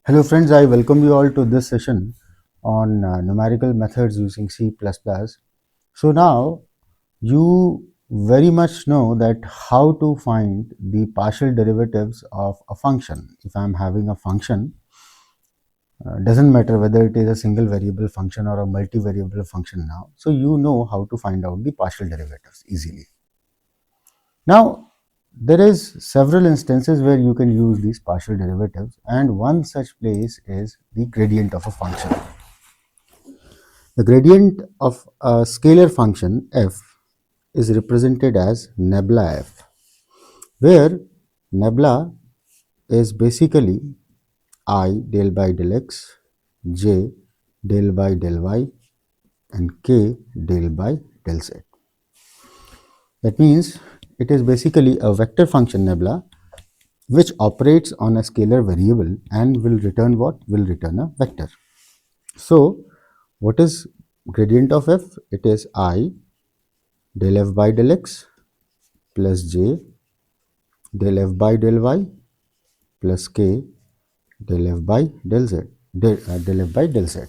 Hello friends, I welcome you all to this session on numerical methods using C++. So now you very much know that how to find the partial derivatives of a function. If I am having a function, doesn't matter whether it is a single variable function or a multivariable function now. So you know how to find out the partial derivatives easily. Now there is several instances where you can use these partial derivatives, and one such place is the gradient of a function. The gradient of a scalar function f is represented as nabla f, where nabla is basically I del by del x, j del by del y, and k del by del z. That means it is basically a vector function nabla which operates on a scalar variable and will return what? Will return a vector. So, what is gradient of f? It is I del f by del x plus j del f by del y plus k del f by del z, del f by del z.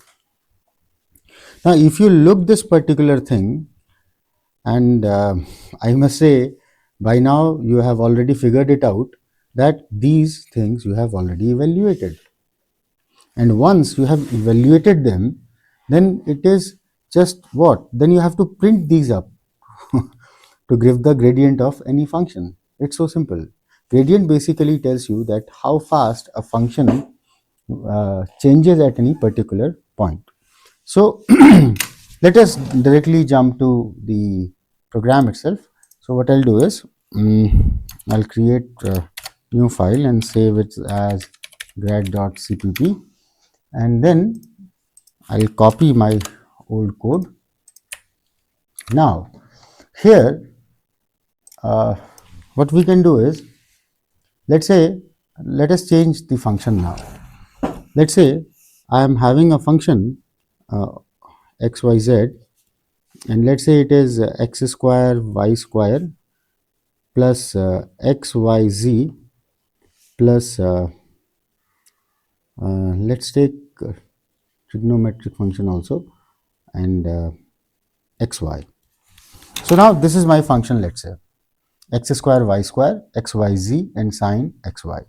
Now, if you look this particular thing, and I must say, by now you have already figured it out that these things you have already evaluated. And once you have evaluated them, then it is just what? Then you have to print these up to give the gradient of any function. It's so simple. Gradient basically tells you that how fast a function changes at any particular point. So let us directly jump to the program itself. So what I'll do is I'll create a new file and save it as grad.cpp, and then I'll copy my old code. Now here what we can do is, let us change the function now. Let's say I am having a function xyz, and let's say it is x square y square plus xyz plus let's take trigonometric function also, and xy. So now this is my function, let's say x square y square xyz and sine xy.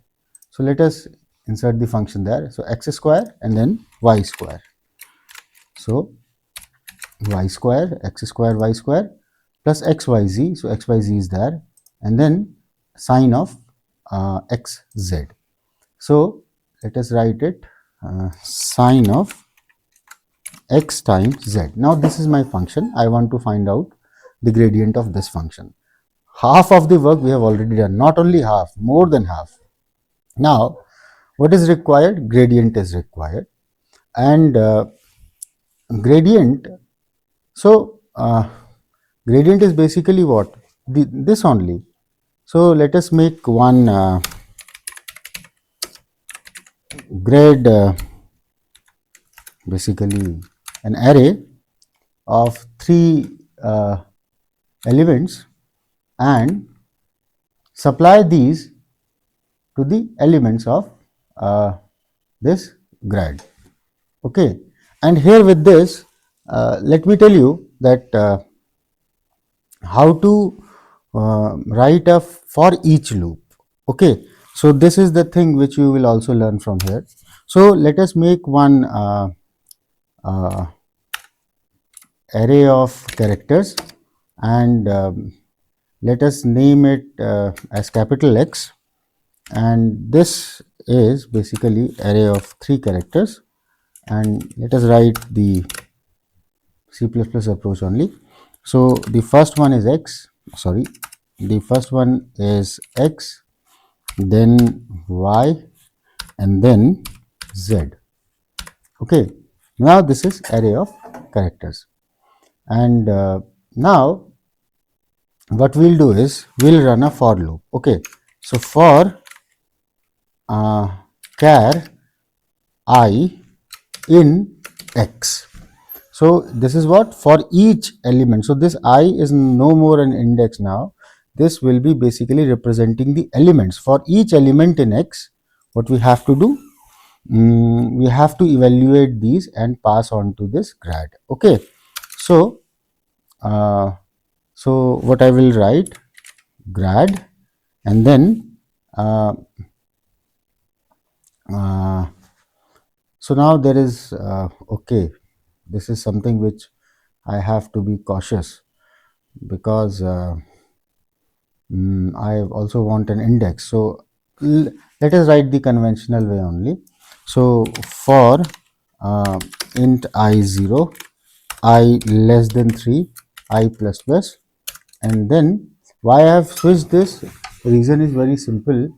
So let us insert the function there. So x square and then y square. So y square x square y square plus xyz. So xyz is there, and then sine of xz. So let us write it sine of x times z. Now this is my function. I want to find out the gradient of this function. Half of the work we have already done, not only half, more than half. Now what is required? Gradient is required, and gradient, so gradient is basically what? This only. So let us make one grade, basically an array of 3 elements, and supply these to the elements of this grad. Okay, and here with this let me tell you that how to write a for each loop. Okay, so this is the thing which you will also learn from here. So let us make one array of characters, and let us name it as capital X, and this is basically array of 3 characters, and let us write the C++ approach only. So the first one is x, sorry, the first one is x, then y, and then z. Okay, now this is array of characters, and now what we'll do is we'll run a for loop. Okay, so for char I in x. So this is what? For each element. So this I is no more an index now. This will be basically representing the elements. For each element in x, what we have to do? we have to evaluate these and pass on to this grad. Okay, so what I will write, grad, and then uh, uh, so now there is okay, this is something which I have to be cautious, because I also want an index. So let us write the conventional way only. So for int I0, I less than 3, I plus plus, and then why I have switched this reason is very simple,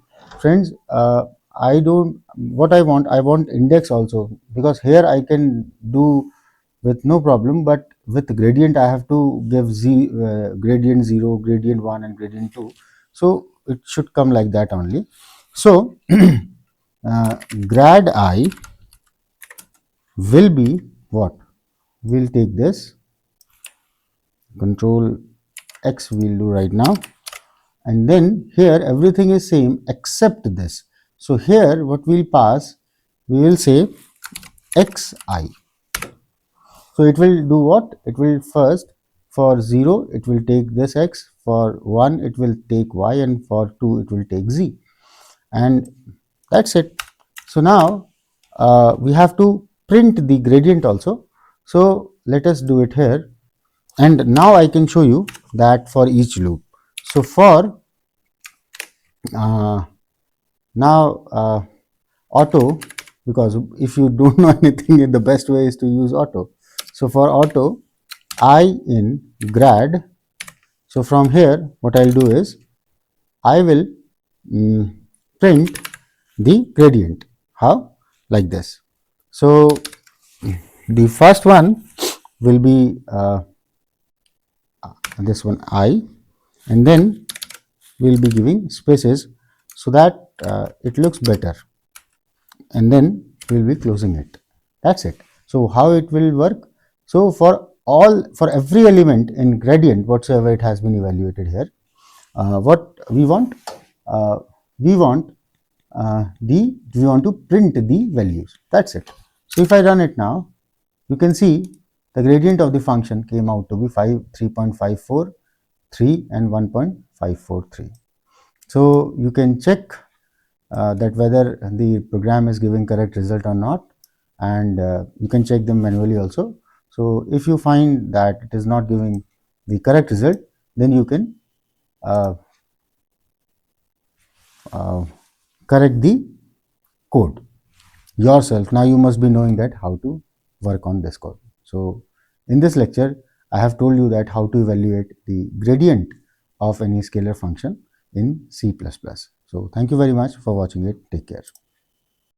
friends. I don't, what I want index also, because here I can do with no problem, but with gradient I have to give gradient 0, gradient 1 and gradient 2. So it should come like that only. So grad I will be what? We'll take this, control X we'll do right now, and then here everything is same except this. So here what we'll pass, we will say xi. So it will do what? It will first, for 0 it will take this x, for 1 it will take y, and for 2 it will take z, and that's it. So now we have to print the gradient also. So let us do it here, and now I can show you that for each loop. So for uh, now auto, because if you don't know anything, the best way is to use auto. So for auto, I in grad, so from here what I'll do is I will print the gradient. How? Like this. So the first one will be this one I, and then we'll be giving spaces so that it looks better, and then we'll be closing it. That's it. So how it will work? So for every element in gradient whatsoever it has been evaluated here, what we want, uh, we want we want to print the values. That's it. So if I run it now, you can see the gradient of the function came out to be 3.54, 3 and 1.543. So you can check that whether the program is giving correct result or not, and you can check them manually also. So if you find that it is not giving the correct result, then you can uh, correct the code yourself. Now you must be knowing that how to work on this code. So in this lecture I have told you that how to evaluate the gradient of any scalar function in C++. So thank you very much for watching it. Take care.